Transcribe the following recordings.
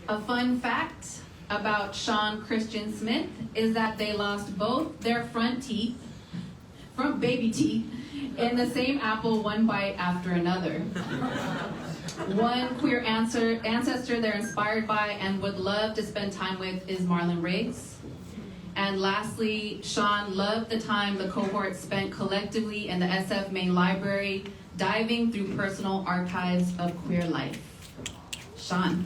A fun fact about Sean Christian Smith is that they lost both their front baby teeth, in the same apple, one bite after another. One queer ancestor they're inspired by and would love to spend time with is Marlon Riggs. And lastly, Sean loved the time the cohort spent collectively in the SF main library, diving through personal archives of queer life. Sean.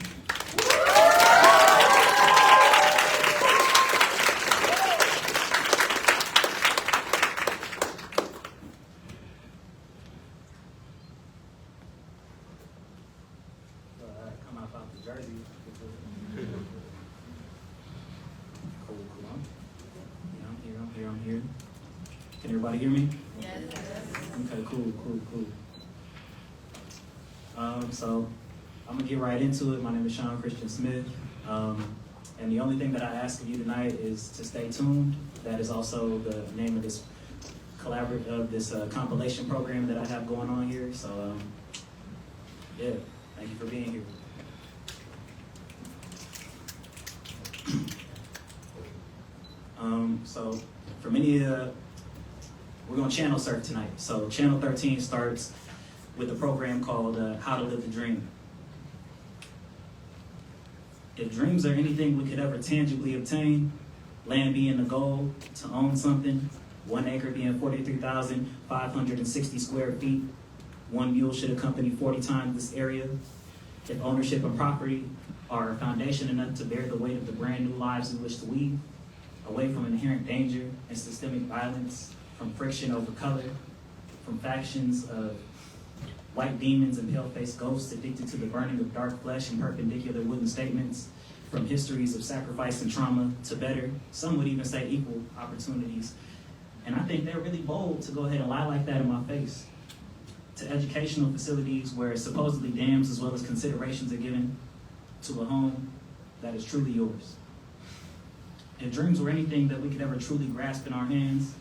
I'm here. Can everybody hear me? Yes. Okay, cool. So I'm gonna get right into it. My name is Sean Christian Smith. And the only thing that I ask of you tonight is to stay tuned. That is also the name of this compilation program that I have going on here. So yeah, thank you for being here. So for many, we're going to channel surf tonight. So Channel 13 starts with a program called How to Live the Dream. If dreams are anything we could ever tangibly obtain, land being the goal, to own something, 1 acre being 43,560 square feet, 1 mule should accompany 40 times this area. If ownership and property are a foundation enough to bear the weight of the brand new lives we wish to weave, away from inherent danger and systemic violence, from friction over color, from factions of white demons and pale-faced ghosts addicted to the burning of dark flesh and perpendicular wooden statements, from histories of sacrifice and trauma to better, some would even say equal, opportunities. And I think they're really bold to go ahead and lie like that in my face. To educational facilities where supposedly dams as well as considerations are given to a home that is truly yours. If dreams were anything that we could ever truly grasp in our hands,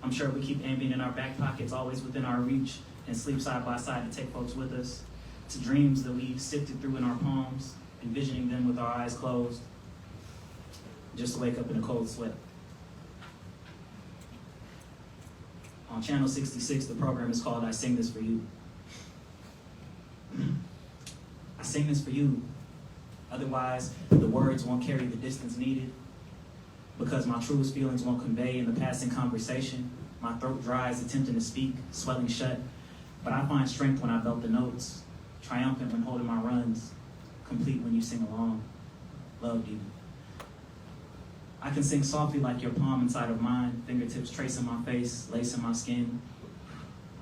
I'm sure we keep Ambien in our back pockets, always within our reach, and sleep side by side to take folks with us, to dreams that we've sifted through in our palms, envisioning them with our eyes closed, just to wake up in a cold sweat. On Channel 66, the program is called I Sing This For You. I sing this for you, otherwise the words won't carry the distance needed. Because my truest feelings won't convey in the passing conversation. My throat dries attempting to speak, swelling shut. But I find strength when I belt the notes, triumphant when holding my runs, complete when you sing along. Loved you. I can sing softly like your palm inside of mine, fingertips tracing my face, lacing my skin.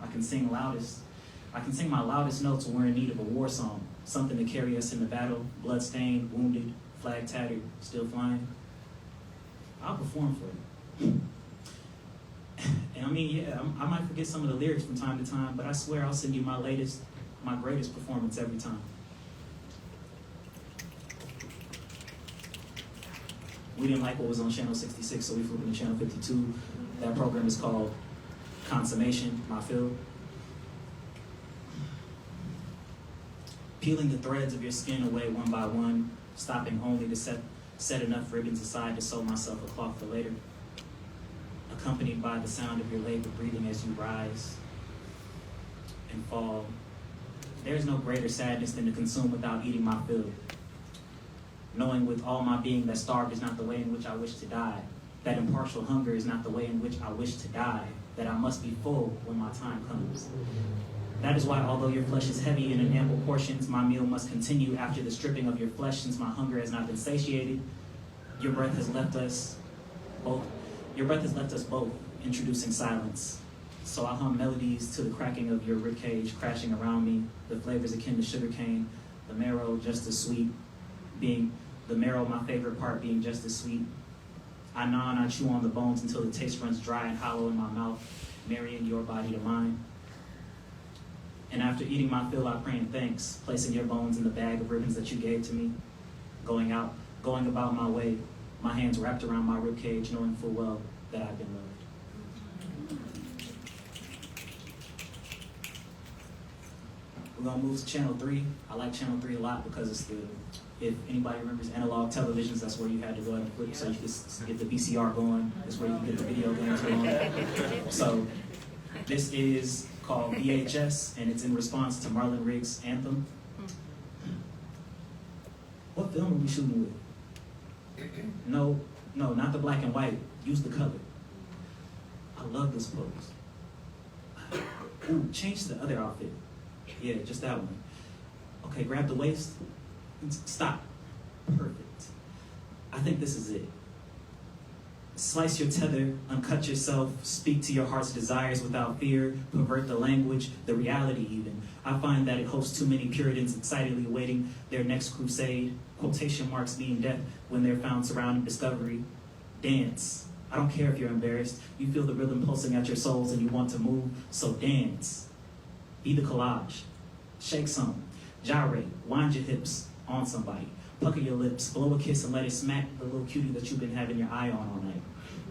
I can sing my loudest notes when we're in need of a war song, something to carry us in the battle, blood-stained, wounded, flag tattered, still flying. I'll perform for you. And I mean, yeah, I might forget some of the lyrics from time to time, but I swear I'll send you my greatest performance every time. We didn't like what was on Channel 66, so we flew into Channel 52. That program is called Consummation, my field. Peeling the threads of your skin away one by one, stopping only to set enough ribbons aside to sew myself a cloth for later, accompanied by the sound of your labored breathing as you rise and fall. There's no greater sadness than to consume without eating my fill. Knowing with all my being that starved is not the way in which I wish to die, that impartial hunger is not the way in which I wish to die, that I must be full when my time comes. That is why, although your flesh is heavy and in ample portions, my meal must continue after the stripping of your flesh, since my hunger has not been satiated. Your breath has left us both, introducing silence. So I hum melodies to the cracking of your ribcage crashing around me, the flavors akin to sugarcane, the marrow just as sweet, being the marrow, my favorite part, being just as sweet. I gnaw and I chew on the bones until the taste runs dry and hollow in my mouth, marrying your body to mine. And after eating my fill, I pray in thanks, placing your bones in the bag of ribbons that you gave to me, going about my way, my hands wrapped around my ribcage, knowing full well that I've been loved. We're gonna move to channel 3. I like channel 3 a lot because it's if anybody remembers analog televisions, that's where you had to go and flip so you could get the VCR going. That's where you can get the video games going. So this is called VHS, and it's in response to Marlon Riggs' Anthem. What film are we shooting with? No, not the black and white. Use the color. I love this pose. Ooh, change the other outfit. Yeah, just that one. Okay, grab the waist. Stop. Perfect. I think this is it. Slice your tether, uncut yourself, speak to your heart's desires without fear, pervert the language, the reality even. I find that it hosts too many Puritans excitedly awaiting their next crusade, quotation marks being death when they're found surrounding discovery. Dance. I don't care if you're embarrassed. You feel the rhythm pulsing at your souls and you want to move, so dance. Be the collage. Shake some. Gyrate. Wind your hips on somebody. Pucker your lips. Blow a kiss and let it smack the little cutie that you've been having your eye on all night.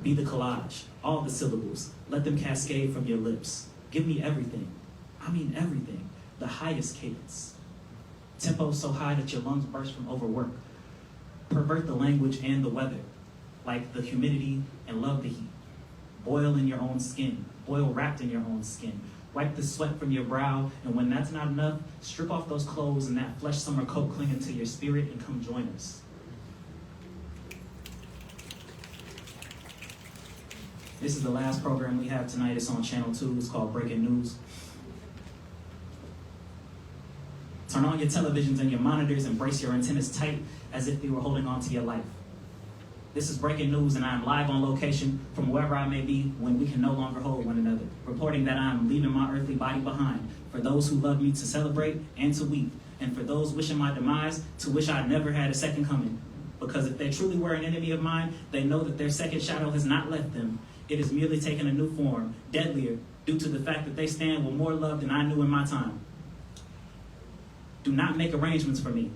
Be the collage. All the syllables. Let them cascade from your lips. Give me everything. I mean everything. The highest cadence. Tempo so high that your lungs burst from overwork. Pervert the language and the weather. Like the humidity and love the heat. Boil in your own skin. Boil wrapped in your own skin. Wipe the sweat from your brow, and when that's not enough, strip off those clothes and that flesh summer coat clinging to your spirit and come join us. This is the last program we have tonight. It's on Channel 2. It's called Breaking News. Turn on your televisions and your monitors and brace your antennas tight as if you were holding on to your life. This is Breaking News, and I am live on location from wherever I may be when we can no longer hold one another, reporting that I am leaving my earthly body behind for those who love me to celebrate and to weep, and for those wishing my demise to wish I never had a second coming. Because if they truly were an enemy of mine, they know that their second shadow has not left them. It has merely taken a new form, deadlier, due to the fact that they stand with more love than I knew in my time. Do not make arrangements for me,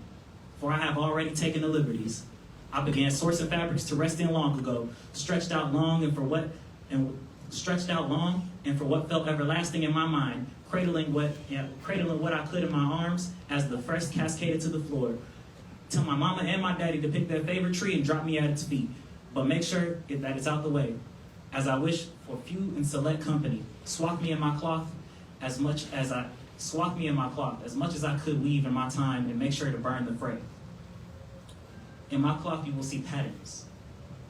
for I have already taken the liberties. I began sourcing fabrics to rest in long ago, stretched out long and for what felt everlasting in my mind, cradling what I could in my arms as the first cascaded to the floor. Tell my mama and my daddy to pick their favorite tree and drop me at its feet, but make sure that it's out the way. As I wish for few and select company, swathe me in my cloth as much as I could weave in my time and make sure to burn the fray. In my cloth, you will see patterns,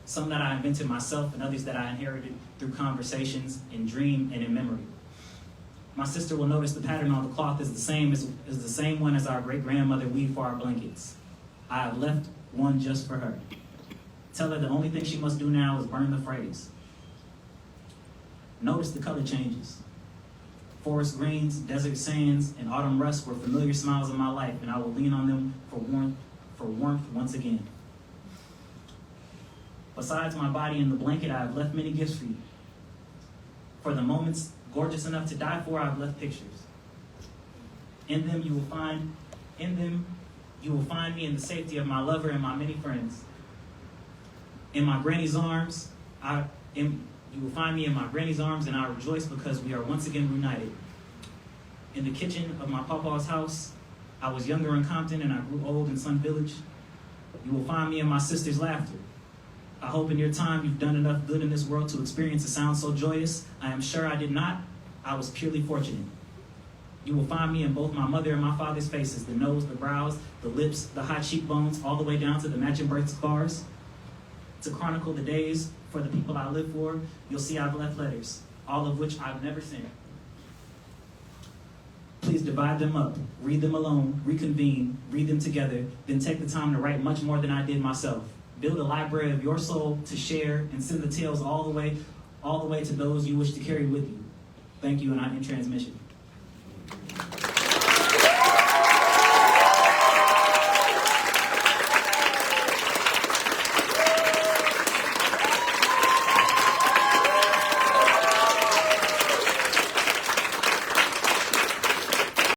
some that I invented myself and others that I inherited through conversations, in dream, and in memory. My sister will notice the pattern on the cloth is the same one as our great-grandmother weaved for our blankets. I have left one just for her. Tell her the only thing she must do now is burn the phrase. Notice the color changes. Forest greens, desert sands, and autumn rust were familiar smiles in my life, and I will lean on them for warmth once again. Besides my body and the blanket, I have left many gifts for you. For the moments gorgeous enough to die for, I have left pictures. In them you will find me in the safety of my lover and my many friends. In my granny's arms, you will find me in my granny's arms, and I rejoice because we are once again reunited. In the kitchen of my papa's house, I was younger in Compton and I grew old in Sun Village. You will find me in my sister's laughter. I hope in your time you've done enough good in this world to experience a sound so joyous. I am sure I did not. I was purely fortunate. You will find me in both my mother and my father's faces, the nose, the brows, the lips, the high cheekbones, all the way down to the matching birth scars. To chronicle the days for the people I live for, you'll see I've left letters, all of which I've never sent. Please divide them up, read them alone, reconvene, read them together, then take the time to write much more than I did myself. Build a library of your soul to share and send the tales all the way to those you wish to carry with you. Thank you, and I end transmission.